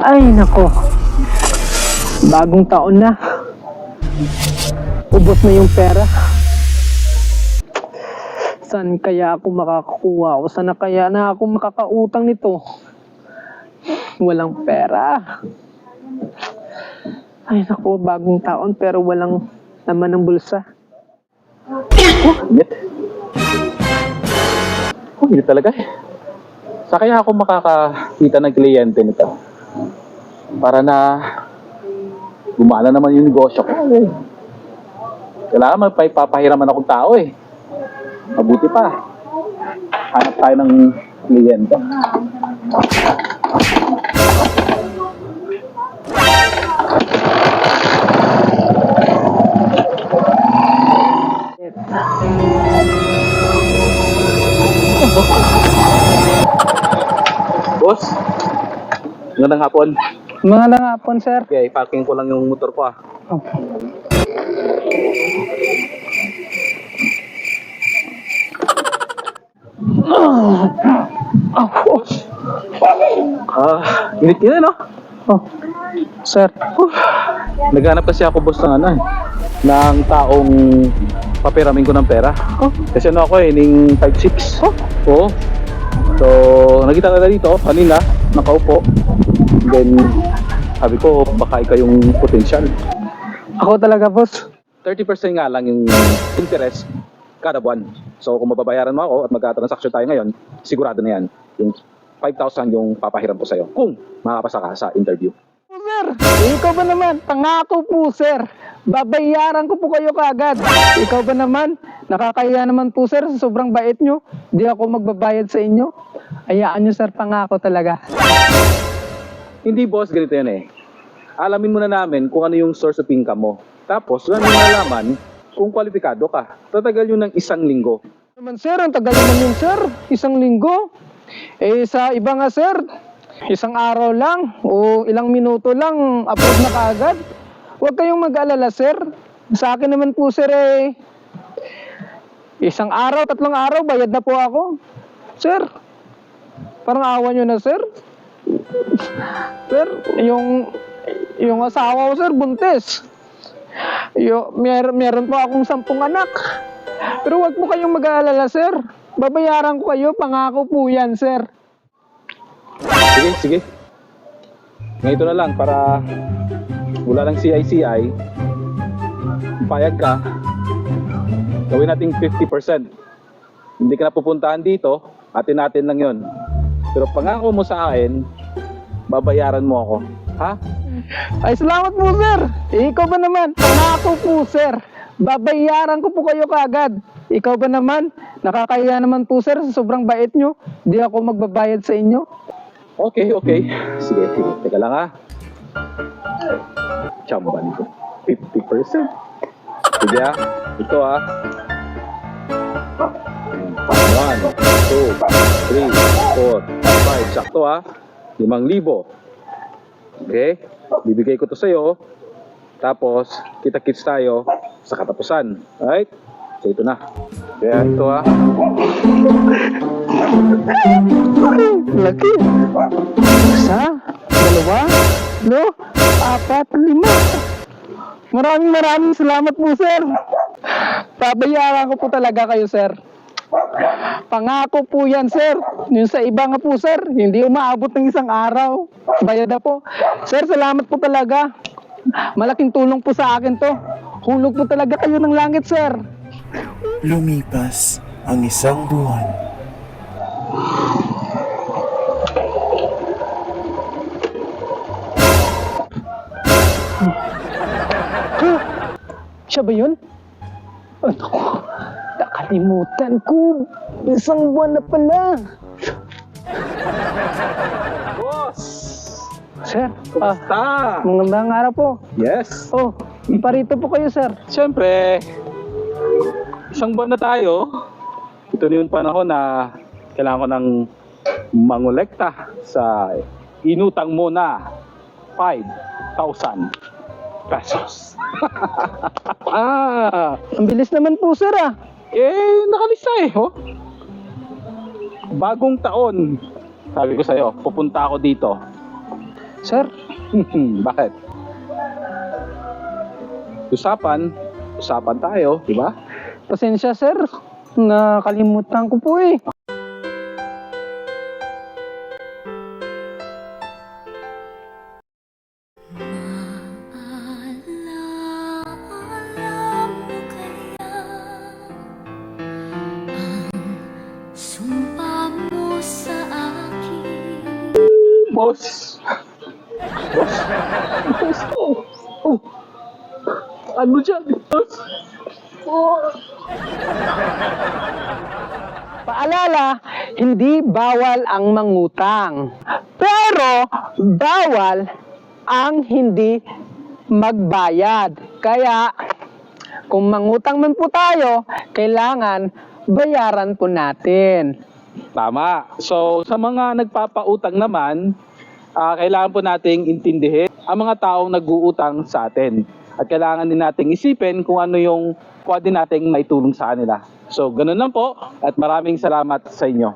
Ay, nako. Bagong taon na. Ubos na yung pera. Saan kaya ako makakakuha? O saan na kaya na ako makakautang nito? Walang pera. Ay, nako. Bagong taon pero walang laman ng bulsa. Init. Init talaga eh. Sa kaya ako makakakita ng kliyente nito? Para na gumana naman yung negosyo ko eh. Kailangan magpapahiraman akong tao eh. Mabuti pa. Hanap tayo ng kliyente. Boss, magandang hapon. Magandang hapon, sir. Okay, parking ko lang yung motor ko ah. Okay. Init yun no? Oh, sir. Naghanap kasi ako boss ng ng taong papiramin ko ng pera. Kasi ako ning 5'6". Oo. So, nakita ka dito kanina, nakaupo. Then, sabi ko, baka ikaw yung potential. Ako talaga, boss. 30% nga lang yung interest kada buwan. So, kung mababayaran mo ako at magka-transaction tayo ngayon, sigurado na yan. Yung 5,000 yung papahiram ko sa'yo kung makapasa ka sa interview. Sir, ikaw ba naman? Pangako po, sir. Babayaran ko po kayo kaagad. Ikaw ba naman? Nakakaya naman po, sir. Sa sobrang bait nyo. Di ako magbabayad sa inyo. Hayaan nyo, sir. Pangako talaga. Hindi boss, ganito yan eh. Alamin muna namin kung ano yung source of income mo. Tapos, doon mo nalaman kung kwalipikado ka. Tatagal yun ng 1 linggo. Naman, sir. Ang tagal naman yun, sir. 1 linggo. Eh, sa iba nga, sir. 1 araw lang o ilang minuto lang upload na kaagad. Huwag kayong mag-alala, sir. Sa akin naman po, sir, 1 araw, 3 araw, bayad na po ako. Sir, parang awa nyo na, sir. Sir, yung asawa ko, sir, buntis. Meron po akong 10 anak. Pero huwag po kayong mag-aalala, sir. Babayaran ko kayo, pangako po yan, sir. Sige. Ngayon na lang para wala lang CI-CI. Payag ka. Gawin natin 50%. Hindi ka na pupuntahan dito, atin-atin lang yon. Pero pangako mo sa akin, babayaran mo ako. Ha? Ay, salamat po, sir. Ikaw ba naman? Pangako po, sir. Babayaran ko po kayo kaagad. Ikaw ba naman? Nakakaya naman po, sir. Sa sobrang bait nyo. Di ako magbabayad sa inyo. Okay. Sige. Teka lang ha. Chamban ko. 50%. Sige ha. Ito ha. 1, 2, 3, 4, 5. Sakto ha. 5,000. Okay? Bibigay ko to sa'yo. Tapos, kita-kits tayo sa katapusan. Alright? So, ito na. Kaya ito ha. Laki. 1, 2, 4, 5. Maraming salamat po, sir. Babayaran ko po talaga kayo, sir. Pangako po yan, sir. Yung sa iba nga po, sir, hindi umaabot ng 1 araw. Bayad na po. Sir, salamat po talaga. Malaking tulong po sa akin to. Hulog po talaga kayo ng langit, sir. Lumipas ang 1 buwan. Siya ba yun? Ano? Nakalimutan ko. 1 buwan na pala. Boss! Sir, Kumusta? magandang araw po. Yes. Oh, parito po kayo, sir. Siyempre, 1 buwan na tayo. Ito na yung panahon na kailangan ko ng mangolekta sa inutang mo na 5,000 pesos. Ang bilis naman po, sir, ah. Nakalista oh. Bagong taon. Sabi ko sa'yo, pupunta ako dito. Sir, Bakit? Usapan tayo, di ba? pasensya sir. Nakalimutan ko po eh. Alam mo kaya ang sumpa mo sa akin? Boss! Boss! Boss! Oh! Ano dyan? Boss! Paalala, hindi bawal ang mangutang. Pero bawal ang hindi magbayad. Kaya kung mangutang man po tayo, kailangan bayaran po natin. Tama. So, sa mga nagpapautang naman, kailangan po nating intindihin ang mga taong nag-uutang sa atin. At kailangan din nating isipin kung ano yung pwede nating maitulong sa kanila. So, ganun lang po at maraming salamat sa inyo.